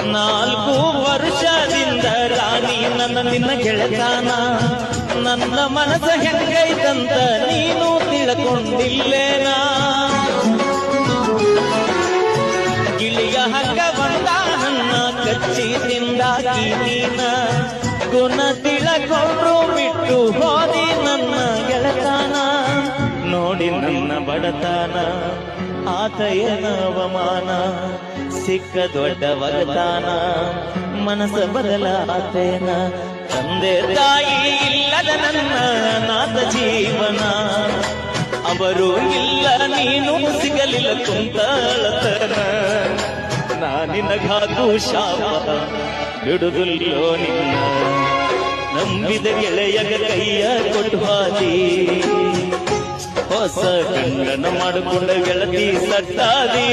4 ವರ್ಷದಿಂದ ರಾಣಿ ನಿನ್ನ ಗೆಳತಾನ ನನ್ನ ಮನಸ್ಸ ಹೆಂಗೈತಂತ ನೀನು ತಿಳ್ಕೊಂಡಿಲ್ಲೇನಾ ಗಿಳಿಯ ಹಂಗ ಬಂದ ನನ್ನ ಕಚ್ಚಿ ತಿಂದಾಕಿ ನೀನ ಗುಣ ತಿಳಕೊಂಡ್ರು ಬಿಟ್ಟು ಹೋದಿ ನನ್ನ ಗೆಳತಾನ ನೋಡಿ ನನ್ನ ಬಡತಾನ ಆತಯನ ಅವಮಾನ ಸಿಕ್ಕ ದೊಡ್ಡ ವಗತಾನ ಮನಸ್ಸ ಬದಲಾತೇನ ತಂದೆ ತಾಯಿ ಇಲ್ಲದ ನನ್ನ ನಾಥ ಜೀವನ ಅವರು ಇಲ್ಲ ನೀನು ಸಿಗಲಿಲ್ಲ ಕುಂತಳತನ ನಾನಿನಗಾದು ಶಾಪ ಬಿಡುದಿಲ್ಲೋ ನಿನ್ನ ನಂಬಿದ ಗೆಳೆಯಗ ಕೈಯ ಕೊಟ್ಟು ಹಾದಿ ಹೊಸ ಗಂಡನ ಮಾಡಿಕೊಂಡ ಗೆಳತಿ ಸಟ್ಟಾದಿ